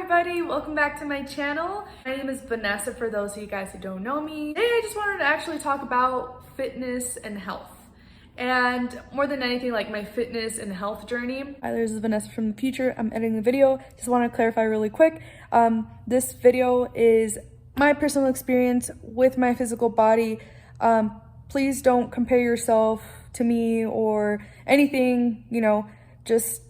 everybody, welcome back to my channel. My name is Vanessa for those of you guys who don't know me. Today I just wanted to actually talk about fitness and health. And more than anything, like my fitness and health journey. Hi, this is Vanessa from the future. I'm editing the video. Just want to clarify really quick. This video is my personal experience with my physical body. Please don't compare yourself to me or anything, this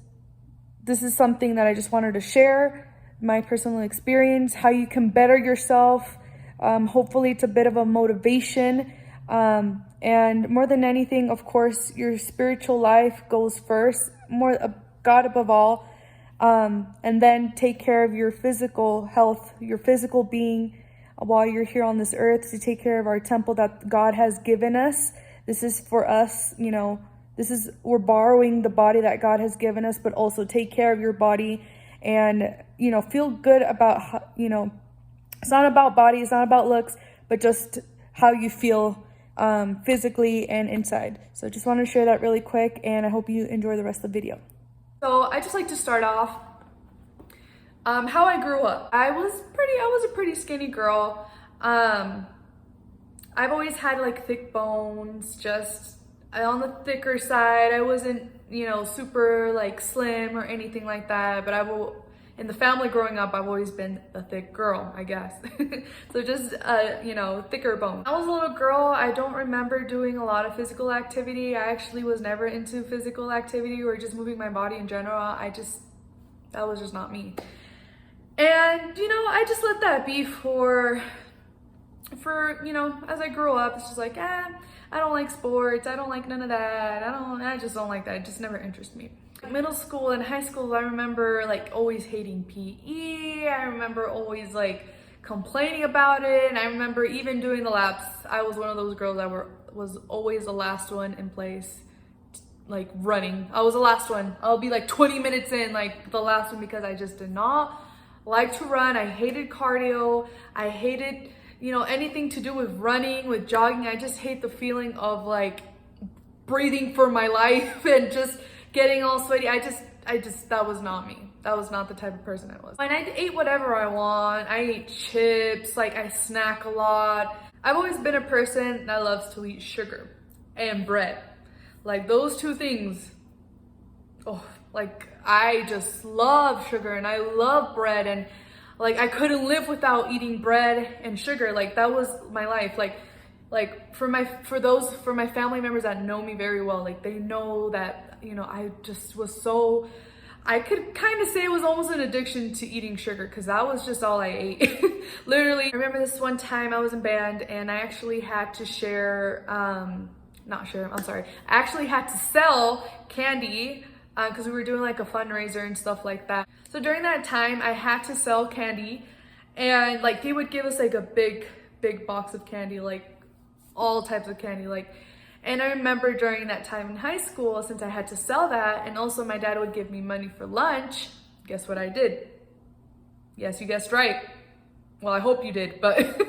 is something that I just wanted to share, my personal experience, how you can better yourself. Hopefully it's a bit of a motivation. And more than anything, of course, your spiritual life goes first, God above all. And then take care of your physical health, your physical being while you're here on this earth, to take care of our temple that God has given us. This is for us, we're borrowing the body that God has given us, but also take care of your body and, feel good about, it's not about body, it's not about looks, but just how you feel physically and inside. So just want to share that really quick, and I hope you enjoy the rest of the video. So I just like to start off how I grew up. I was a pretty skinny girl. I've always had like thick bones, just on the thicker side. I wasn't, super like slim or anything like that, but in the family growing up, I've always been a thick girl, I guess. So just, thicker bone. When I was a little girl, I don't remember doing a lot of physical activity. I actually was never into physical activity or just moving my body in general. That was just not me. And, I just let that be for as I grew up. It's just like, I don't like sports, I don't like none of that, I just don't like that. It just never interested me. Middle school and high school, I remember like always hating PE. I remember always like complaining about it, and I remember even doing the laps. I was one of those girls that was always the last one in place, like running. I was the last one. I'll be like 20 minutes in, like the last one, because I just did not like to run. I hated cardio. I hated anything to do with running, with jogging. I just hate the feeling of like breathing for my life and just getting all sweaty. That was not me. That was not the type of person I was. And I ate whatever I want. I ate chips, like I snack a lot. I've always been a person that loves to eat sugar and bread. Like those two things. I just love sugar and I love bread, and like I couldn't live without eating bread and sugar. Like that was my life. Like for my family members that know me very well, like they know that, I just was so, I could kind of say it was almost an addiction to eating sugar, because that was just all I ate. Literally. I remember this one time I was in band and I actually had to I actually had to sell candy because we were doing like a fundraiser and stuff like that. So during that time, I had to sell candy, and like they would give us like a big box of candy, like all types of candy. And I remember during that time in high school, since I had to sell that, and also my dad would give me money for lunch, guess what I did? Yes, you guessed right. Well, I hope you did, but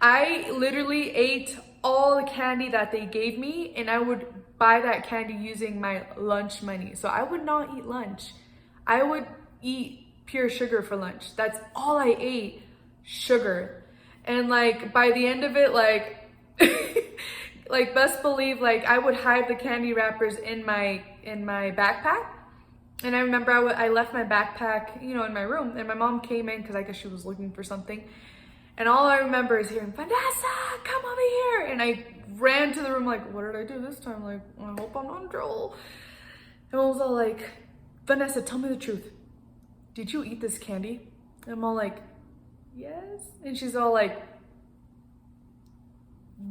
I literally ate all the candy that they gave me, and I would buy that candy using my lunch money. So I would not eat lunch. I would eat pure sugar for lunch. That's all I ate, sugar. And like by the end of it, like like best believe, like I would hide the candy wrappers in my backpack. And I remember I left my backpack, in my room, and my mom came in because I guess she was looking for something. And all I remember is hearing, "Vanessa, come over here." And I ran to the room like, what did I do this time? Like, I hope I'm not in trouble. And I was all like, "Vanessa, tell me the truth. Did you eat this candy?" And I'm all like, "Yes." And she's all like,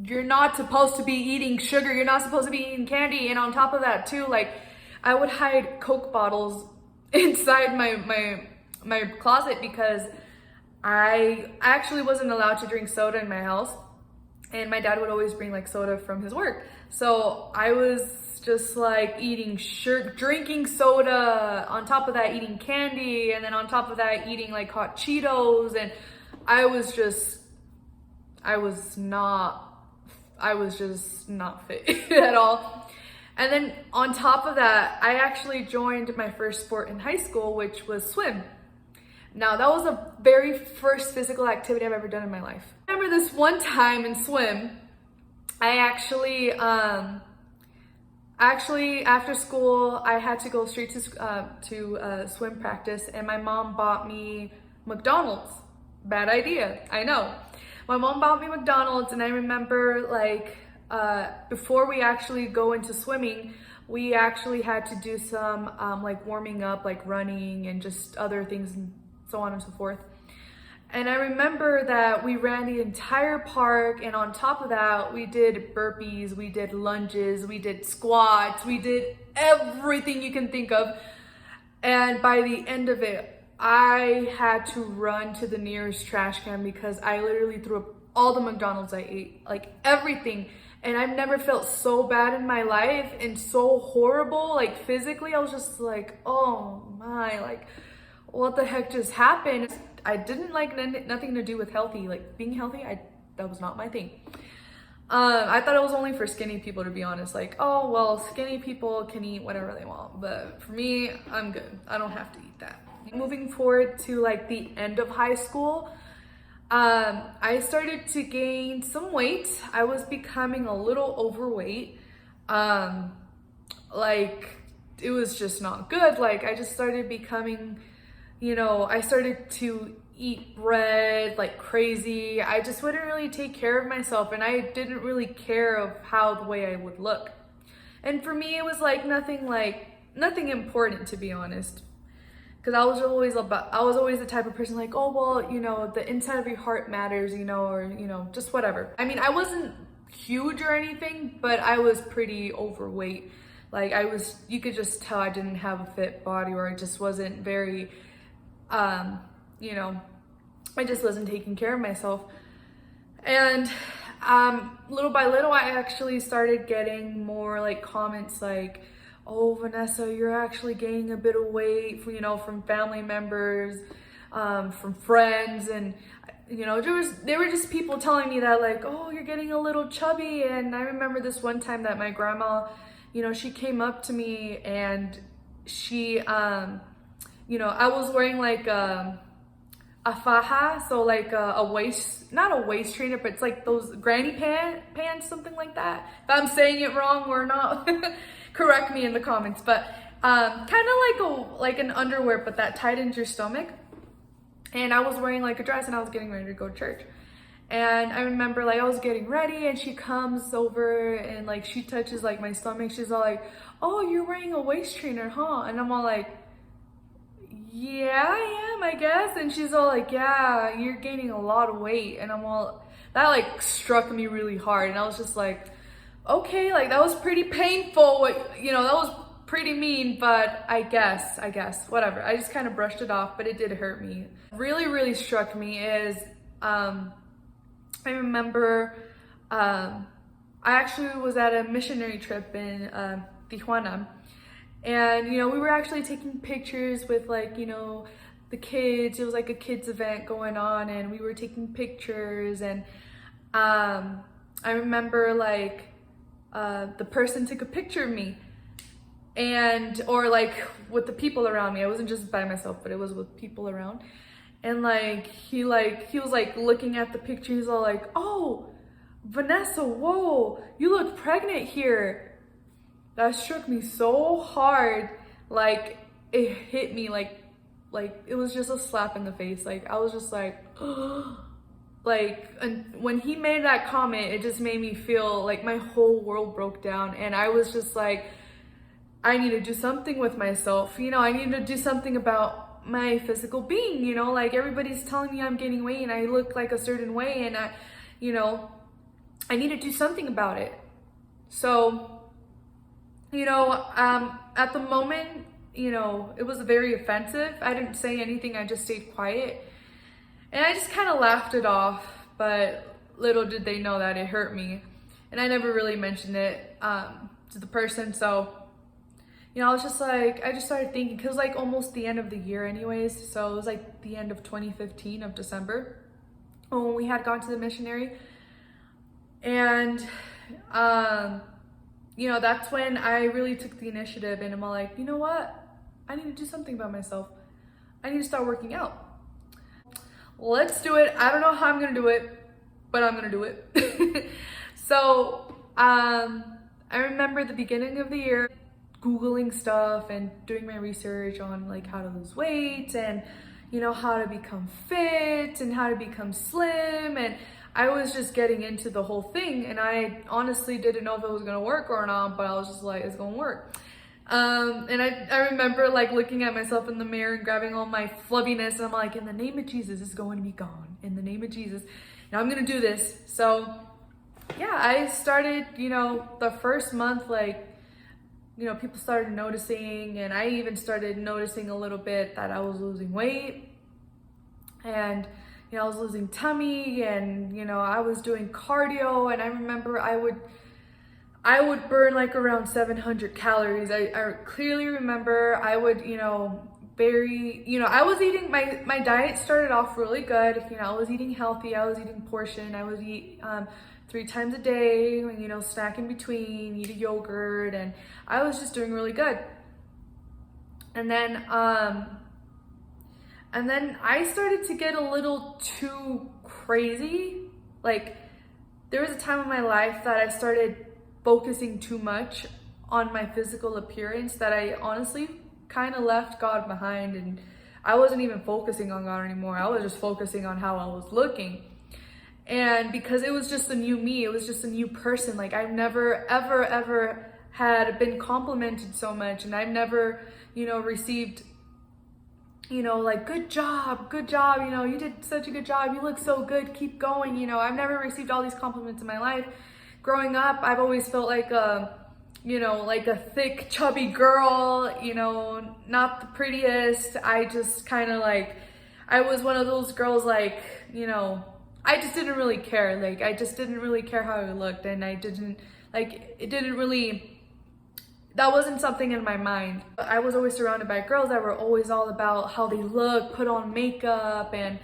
"You're not supposed to be eating sugar. You're not supposed to be eating candy." And on top of that too, like I would hide Coke bottles inside my closet, because I actually wasn't allowed to drink soda in my house, and my dad would always bring like soda from his work. So I was just like drinking soda, on top of that eating candy, and then on top of that eating like hot Cheetos, and I was just not fit at all. And then on top of that, I actually joined my first sport in high school, which was swim. Now, that was the very first physical activity I've ever done in my life. I remember this one time in swim, I actually after school, I had to go straight to swim practice, and my mom bought me McDonald's. Bad idea, I know. My mom bought me McDonald's, and I remember like before we actually go into swimming, we actually had to do some like warming up, like running and just other things and so on and so forth. And I remember that we ran the entire park, and on top of that, we did burpees, we did lunges, we did squats, we did everything you can think of. And by the end of it, I had to run to the nearest trash can because I literally threw up all the McDonald's I ate, like everything. And I've never felt so bad in my life and so horrible, like physically. I was just like, oh my, like, what the heck just happened? I didn't like nothing to do with healthy, like being healthy. That was not my thing. I thought it was only for skinny people, to be honest. Like, oh well, skinny people can eat whatever they want, but for me, I'm good. I don't have to eat that. Moving forward to like the end of high school, I started to gain some weight. I was becoming a little overweight. Like it was just not good. Like I just started becoming, I started to eat bread like crazy. I just wouldn't really take care of myself, and I didn't really care of how the way I would look. And for me, it was like nothing important, to be honest. Because I was always the type of person like, oh, well, the inside of your heart matters, or, just whatever. I mean, I wasn't huge or anything, but I was pretty overweight. Like you could just tell I didn't have a fit body, or I just wasn't very, I just wasn't taking care of myself. And little by little, I actually started getting more like comments like, oh, Vanessa, you're actually gaining a bit of weight, from family members, from friends. And, there were just people telling me that like, oh, you're getting a little chubby. And I remember this one time that my grandma, she came up to me, and she, I was wearing like a faja, so like a waist, not a waist trainer, but it's like those granny pants, something like that. If I'm saying it wrong or not, correct me in the comments. But kind of like an underwear, but that tightens your stomach. And I was wearing like a dress, and I was getting ready to go to church. And I remember like I was getting ready, and she comes over and like she touches like my stomach. She's all like, oh, you're wearing a waist trainer, huh? And I'm all like, yeah, I am, I guess. And she's all like, yeah, you're gaining a lot of weight. And I'm all, that like struck me really hard. And I was just like, okay, like that was pretty painful. That was pretty mean, but I guess, whatever. I just kind of brushed it off, but it did hurt me. Really, really struck me is, I remember, I actually was at a missionary trip in Tijuana. And, we were actually taking pictures with like, the kids. It was like a kids event going on, and we were taking pictures. And I remember like the person took a picture of me, or like with the people around me. I wasn't just by myself, but it was with people around. And like he was like looking at the picture. He's all like, oh, Vanessa, whoa, you look pregnant here. That struck me so hard. Like it hit me like it was just a slap in the face. Like I was just like, like, and when he made that comment, it just made me feel like my whole world broke down. And I was just like, I need to do something with myself. I need to do something about my physical being. Like everybody's telling me I'm gaining weight and I look like a certain way, and I need to do something about it. So, at the moment, it was very offensive. I didn't say anything. I just stayed quiet, and I just kind of laughed it off. But little did they know that it hurt me, and I never really mentioned it to the person. So, I was just like, I just started thinking, because like almost the end of the year anyways. So it was like the end of 2015 of December when we had gone to the missionary. And, that's when I really took the initiative, and I'm all like, you know what? I need to do something about myself. I need to start working out. let's do it. I don't know how I'm gonna do it, but I'm gonna do it. So I remember the beginning of the year Googling stuff and doing my research on like how to lose weight and how to become fit and how to become slim, and I was just getting into the whole thing, and I honestly didn't know if it was gonna work or not, but I was just like, it's gonna work. And I remember like looking at myself in the mirror and grabbing all my flubbiness, and I'm like, in the name of Jesus, it's going to be gone. In the name of Jesus, now I'm gonna do this. So yeah, I started, the first month, like, people started noticing, and I even started noticing a little bit that I was losing weight, and I was losing tummy, and I was doing cardio, and I remember I would burn like around 700 calories. I clearly remember I would, I was eating, my diet started off really good. I was eating healthy, I was eating portion, I would eat 3 times a day, snack in between, eat a yogurt, and I was just doing really good. And then I started to get a little too crazy. Like, there was a time in my life that I started focusing too much on my physical appearance that I honestly kind of left God behind, and I wasn't even focusing on God anymore. I was just focusing on how I was looking. And because it was just a new me, it was just a new person. Like, I've never, ever had been complimented so much, and I've never, received, like, good job, you did such a good job, you look so good, keep going. I've never received all these compliments in my life. Growing up, I've always felt like like a thick, chubby girl, not the prettiest. I just kind of like, I was one of those girls, like, I just didn't really care. Like, I just didn't really care how I looked, and I didn't, like, it didn't really, that wasn't something in my mind. I was always surrounded by girls that were always all about how they look, put on makeup, and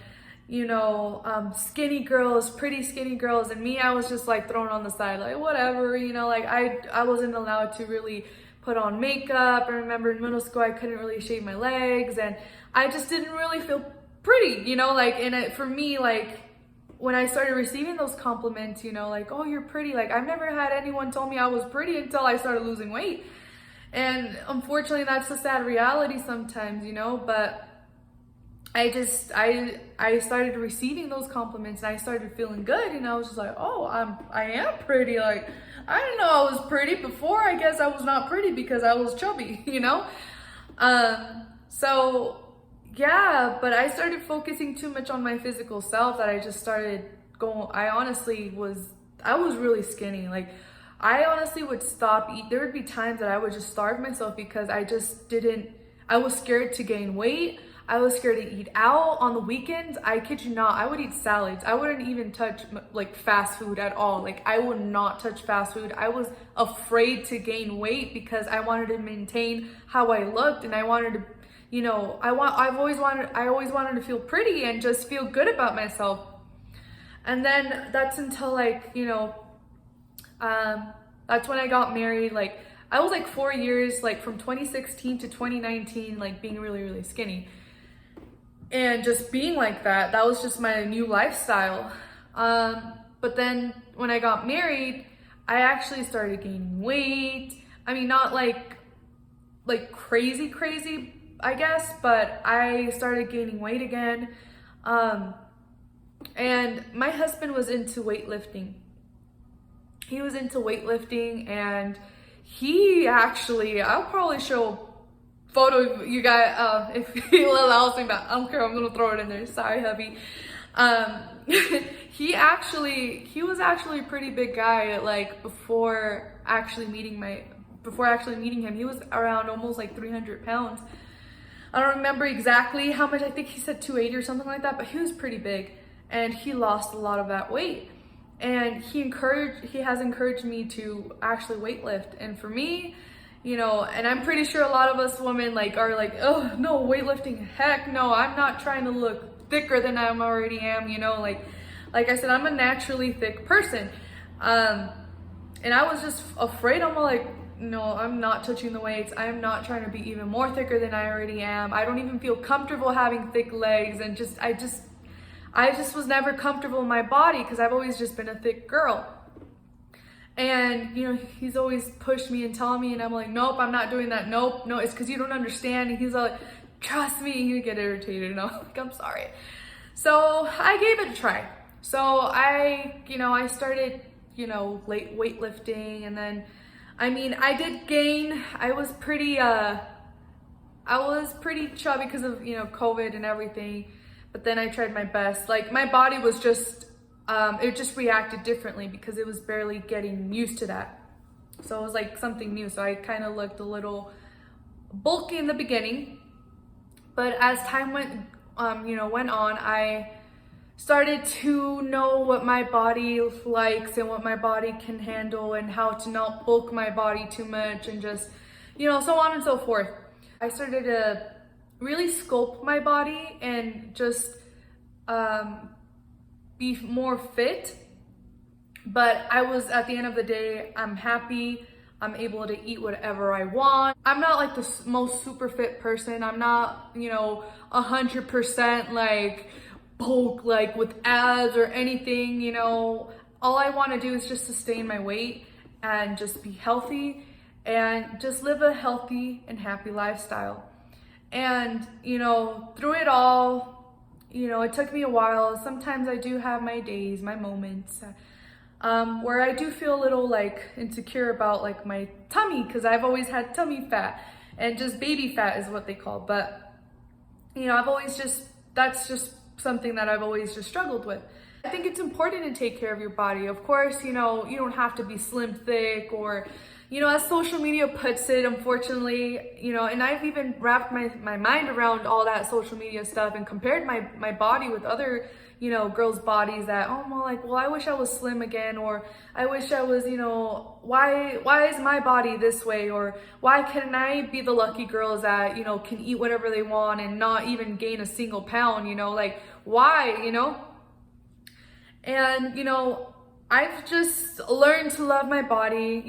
skinny girls, pretty skinny girls, and me, I was just like thrown on the side, like whatever, like I wasn't allowed to really put on makeup. I remember in middle school I couldn't really shave my legs, and I just didn't really feel pretty, for me, like, when I started receiving those compliments, like, oh, you're pretty, like, I've never had anyone tell me I was pretty until I started losing weight. And unfortunately, that's a sad reality sometimes, but I started receiving those compliments, and I started feeling good, and I was just like, oh, I am pretty. Like, I didn't know I was pretty before. I guess I was not pretty because I was chubby, So yeah, but I started focusing too much on my physical self that I just started going, I was really skinny. Like, I honestly would stop eat. There would be times that I would just starve myself because I was scared to gain weight. I was scared to eat out on the weekends. I kid you not, I would eat salads. I wouldn't even touch like fast food at all. Like, I would not touch fast food. I was afraid to gain weight because I wanted to maintain how I looked, and I wanted to, I always wanted to feel pretty and just feel good about myself. And then that's until, like, that's when I got married. Like, I was like 4 years, like from 2016 to 2019, like being really, really skinny. And just being like that, that was just my new lifestyle. But then when I got married, I actually started gaining weight. I mean, not like crazy, I guess, but I started gaining weight again. And my husband was into weightlifting. He was into weightlifting, and he actually, I'll probably show a photo of you guys if he allows me, but I don't care, I'm gonna throw it in there. Sorry, hubby. He was actually a pretty big guy. Like, before actually meeting him, he was around almost like 300 pounds. I don't remember exactly how much. I think he said 280 or something like that, but he was pretty big, and he lost a lot of that weight. And he has encouraged me to actually weightlift. And for me, and I'm pretty sure a lot of us women are like, oh no, weightlifting, heck no, I'm not trying to look thicker than I already am, like I said, I'm a naturally thick person. And I was just afraid. I'm like, no, I'm not touching the weights. I'm not trying to be even more thicker than I already am. I don't even feel comfortable having thick legs, and I just was never comfortable in my body because I've always just been a thick girl. And, you know, he's always pushed me and telling me, and I'm like, nope, I'm not doing that. Nope, no, it's because you don't understand. And he's like, trust me. He'd get irritated, and I'm like, I'm sorry. So I gave it a try. So I started, late weightlifting, and then, I mean, I did gain. I was pretty chubby because of, COVID and everything. But then I tried my best. Like, my body was just, it just reacted differently because it was barely getting used to that. So it was like something new. So I kind of looked a little bulky in the beginning. But as time went on, I started to know what my body likes and what my body can handle and how to not bulk my body too much and just, so on and so forth. I started to really sculpt my body and just be more fit. But I was, at the end of the day, I'm happy. I'm able to eat whatever I want. I'm not like the most super fit person. I'm not, 100% like bulk, like with abs or anything, All I want to do is just sustain my weight and just be healthy and just live a healthy and happy lifestyle. And, through it all, it took me a while. Sometimes I do have my days, my moments, where I do feel a little like insecure about like my tummy, because I've always had tummy fat, and just baby fat is what they call. But, that's just something that I've always just struggled with. I think it's important to take care of your body. Of course, you don't have to be slim thick or, as social media puts it, unfortunately, and I've even wrapped my mind around all that social media stuff and compared my body with other, girls' bodies that, I wish I was slim again, or I wish I was, why is my body this way? Or why can I be the lucky girls that, can eat whatever they want and not even gain a single pound, like why, And, I've just learned to love my body.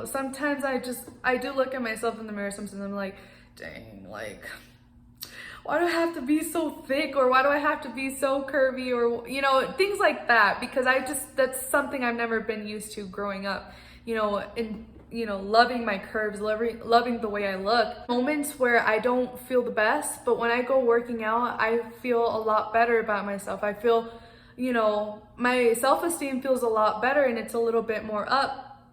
Sometimes I do look at myself in the mirror sometimes, I'm like, dang, like, why do I have to be so thick, or why do I have to be so curvy, or, things like that, because that's something I've never been used to growing up, and, loving my curves, loving the way I look. Moments where I don't feel the best, but when I go working out, I feel a lot better about myself. I feel, my self-esteem feels a lot better, and it's a little bit more up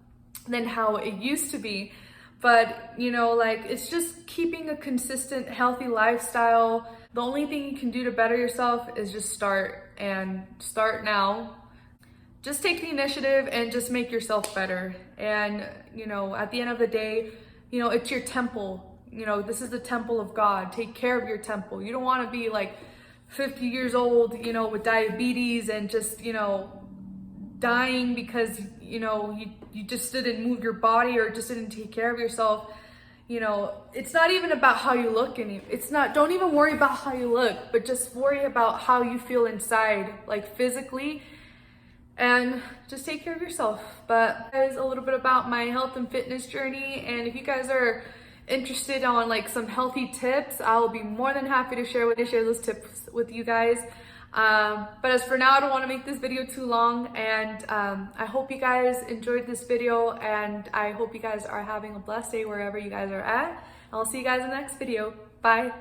than how it used to be. But, it's just keeping a consistent, healthy lifestyle. The only thing you can do to better yourself is just start now. Just take the initiative and just make yourself better. And, at the end of the day, it's your temple. This is the temple of God. Take care of your temple. You don't want to be like 50 years old, with diabetes and just, dying because, you just didn't move your body or just didn't take care of yourself. It's not even about how you look don't even worry about how you look, but just worry about how you feel inside, like physically, and just take care of yourself. But guys, a little bit about my health and fitness journey, and if you guys are interested on like some healthy tips, I'll be more than happy to share those tips with you guys. But as for now, I don't want to make this video too long, and I hope you guys enjoyed this video, and I hope you guys are having a blessed day wherever you guys are at. I'll see you guys in the next video. Bye.